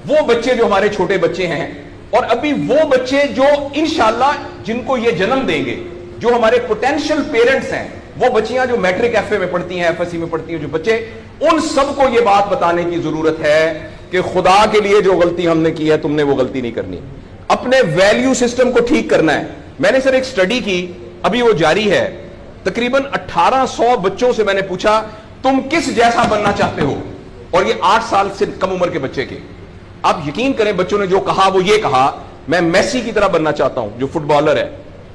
وہ بچے جو ہمارے چھوٹے بچے ہیں اور ابھی وہ بچے جو انشاءاللہ جن کو یہ جنم دیں گے، جو ہمارے پوٹینشل پیرنٹس ہیں، وہ بچیاں جو میٹرک ایف اے میں پڑھتی ہیں، ایف ایس سی میں پڑھتی ہیں، جو بچے، ان سب کو یہ بات بتانے کی ضرورت ہے کہ خدا کے لیے جو غلطی ہم نے کی ہے تم نے وہ غلطی نہیں کرنی، اپنے ویلیو سسٹم کو ٹھیک کرنا ہے۔ میں نے سر ایک سٹڈی کی، ابھی وہ جاری ہے، تقریباً 1800 بچوں سے میں نے پوچھا تم کس جیسا بننا چاہتے ہو، اور یہ 8 سال سے کم عمر کے بچے کے۔ آپ یقین کریں بچوں نے جو کہا وہ یہ کہا میں میسی کی طرح بننا چاہتا ہوں جو فٹ بالر ہے،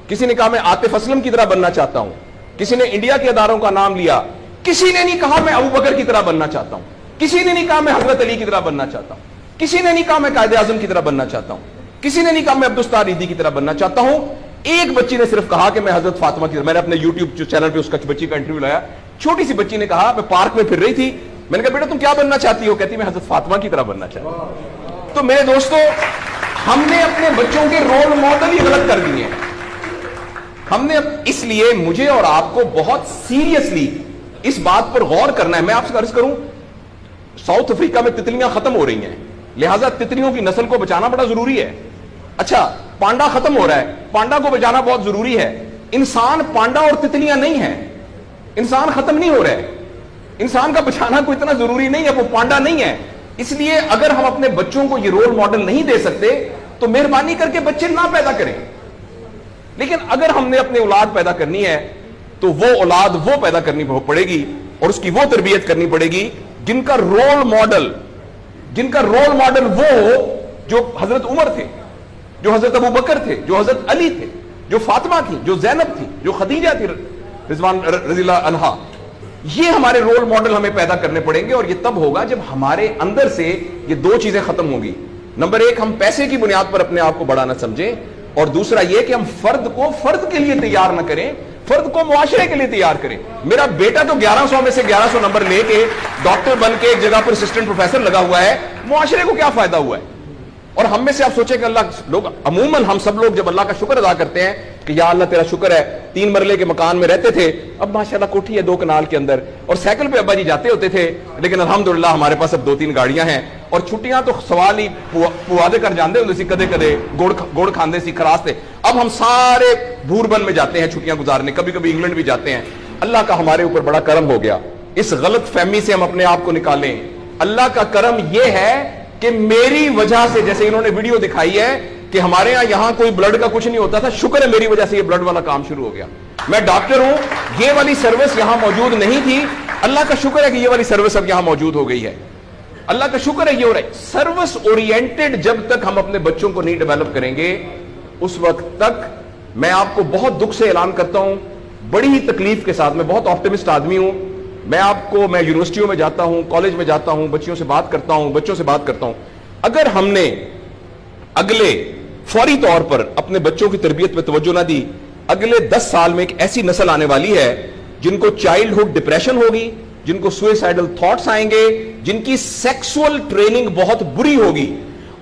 کسی نے کہا میں عاطف اسلم کی طرح بننا چاہتا ہوں، کسی نے انڈیا کے اداروں کا نام لیا، کسی نے نہیں کہا میں ابو بکر کی طرح بننا چاہتا ہوں، کسی نے نہیں کہا میں حضرت علی کی طرح بننا چاہتا ہوں، کسی نے نہیں کہا میں قائد اعظم کی طرح بننا چاہتا ہوں، کسی نے نہیں کہا میں عبدالستار ایدھی کی طرح بننا چاہتا ہوں۔ ایک بچی نے صرف کہا کہ میں حضرت فاطمہ کی طرح۔ میں نے اپنے یوٹیوب چینل پہ اس کا بچی کا انٹرویو لایا، چھوٹی سی بچی نے کہا میں پارک میں پھر رہی تھی، میں نے کہا بیٹا تم کیا بننا چاہتی ہو؟ کہتی میں حضرت فاطمہ کی طرح بننا چاہتی ہوں۔ تو میرے دوستو، ہم نے اپنے بچوں کے رول ماڈل ہی غلط کر دیے ہیں۔ ہم نے، اس لیے مجھے اور آپ کو بہت سیریسلی اس بات پر غور کرنا ہے۔ میں آپ سے عرض کروں، ساؤتھ افریقہ میں تتلیاں ختم ہو رہی ہیں، لہٰذا تتلیوں کی نسل کو بچانا بڑا ضروری ہے۔ اچھا، پانڈا ختم ہو رہا ہے، پانڈا کو بچانا بہت ضروری ہے۔ انسان پانڈا اور تتلیاں نہیں ہیں، انسان ختم نہیں ہو رہا ہے، انسان کا بچانا کوئی اتنا ضروری نہیں ہے، وہ پانڈا نہیں ہے۔ اس لیے اگر ہم اپنے بچوں کو یہ رول ماڈل نہیں دے سکتے تو مہربانی کر کے بچے نہ پیدا کریں، لیکن اگر ہم نے اپنی اولاد پیدا کرنی ہے تو وہ اولاد وہ پیدا کرنی پڑے گی اور اس کی وہ تربیت کرنی پڑے گی جن کا رول ماڈل وہ ہو جو حضرت عمر تھے، جو حضرت ابو بکر تھے، جو حضرت علی تھے، جو فاطمہ تھی، جو زینب تھی، جو خدیجہ تھی رضوان رضی اللہ عنہا۔ یہ ہمارے رول ماڈل ہمیں پیدا کرنے پڑیں گے، اور یہ تب ہوگا جب ہمارے اندر سے یہ دو چیزیں ختم ہوگی۔ نمبر ایک، ہم پیسے کی بنیاد پر اپنے آپ کو بڑا نہ سمجھیں، اور دوسرا یہ کہ ہم فرد کو فرد کے لیے تیار نہ کریں، فرد کو معاشرے کے لیے تیار کریں۔ میرا بیٹا تو 1100 میں سے 1100 نمبر لے کے ڈاکٹر بن کے ایک جگہ پر اسسٹنٹ پروفیسر لگا ہوا ہے، معاشرے کو کیا فائدہ ہوا ہے؟ اور ہم میں سے آپ سوچیں کہ عموماً ہم سب لوگ جب اللہ کا شکر ادا کرتے ہیں کہ یا اللہ تیرا شکر ہے 3 مرلے کے مکان میں رہتے تھے، اب ماشاءاللہ کوٹھی ہے 2 کنال کے اندر، اور سائیکل پہ ابا جی جاتے ہوتے تھے، لیکن الحمدللہ ہمارے پاس اب 2-3 گاڑیاں ہیں، اور چھٹیاں تو سوال ہی پوادے کر جاندے ہوتے سی، کدے کدے گوڑ کھاندے سی خراستے۔ اب ہم سارے بھوربن میں جاتے ہیں چھٹیاں گزارنے، کبھی کبھی انگلینڈ بھی جاتے ہیں۔ اللہ کا ہمارے اوپر بڑا کرم ہو گیا، اس غلط فہمی سے ہم اپنے آپ کو نکالیں۔ اللہ کا کرم یہ ہے کہ میری وجہ سے، جیسے انہوں نے ویڈیو دکھائی ہے کہ ہمارے یہاں کوئی بلڈ کا کچھ نہیں ہوتا تھا، شکر ہے میری وجہ سے یہ بلڈ والا کام شروع ہو گیا۔ میں ڈاکٹر ہوں، یہ والی سروس یہاں موجود نہیں تھی، اللہ کا شکر ہے کہ یہ والی سروس اب یہاں موجود ہو گئی ہے۔ اللہ کا شکر ہے یہ ہو رہا ہے۔ سروس اورینٹڈ جب تک ہم اپنے بچوں کو نہیں ڈیولپ کریں گے، اس وقت تک میں آپ کو بہت دکھ سے اعلان کرتا ہوں، بڑی ہی تکلیف کے ساتھ، میں بہت آپٹمسٹ آدمی ہوں، میں یونیورسٹیوں میں جاتا ہوں، کالج میں جاتا ہوں، بچوں سے بات کرتا ہوں، اگر ہم نے اگلے فوری طور پر اپنے بچوں کی تربیت پہ توجہ نہ دی، اگلے 10 سال میں ایک ایسی نسل آنے والی ہے جن کو چائلڈہڈ ڈپریشن ہوگی، جن کو سوئسائڈل تھاٹس آئیں گے، جن کی سیکسول ٹریننگ بہت بری ہوگی،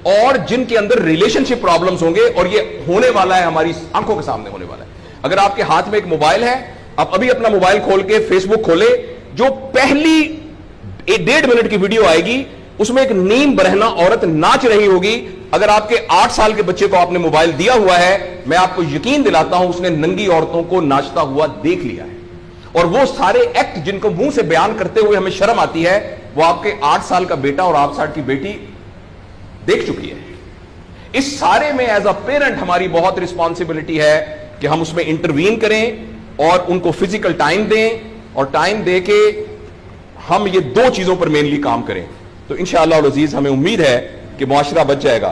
اور جن کے اندر ریلیشن شپ پرابلمز ہوں گے، اور یہ ہونے والا ہے، ہماری آنکھوں کے سامنے ہونے والا ہے۔ اگر آپ کے ہاتھ میں ایک موبائل ہے، آپ ابھی اپنا موبائل کھول کے فیس بک کھولے، جو پہلی 1.5 منٹ کی ویڈیو آئے گی اس میں ایک نیم برہنہ عورت ناچ رہی ہوگی۔ اگر آپ کے 8 سال کے بچے کو آپ نے موبائل دیا ہوا ہے، میں آپ کو یقین دلاتا ہوں اس نے ننگی عورتوں کو ناچتا ہوا دیکھ لیا ہے، اور وہ سارے ایکٹ جن کو منہ سے بیان کرتے ہوئے ہمیں شرم آتی ہے، وہ آپ کے 8 سال کا بیٹا اور 8 سال کی بیٹی دیکھ چکی ہے۔ اس سارے میں ایز اے پیرنٹ ہماری بہت رسپانسبلٹی ہے کہ ہم اس میں انٹروین کریں اور ان کو فزیکل ٹائم دیں، اور ٹائم دے کے ہم یہ 2 چیزوں پر مینلی کام کریں، تو انشاءاللہ العزیز ہمیں امید ہے کہ معاشرہ بچ جائے گا۔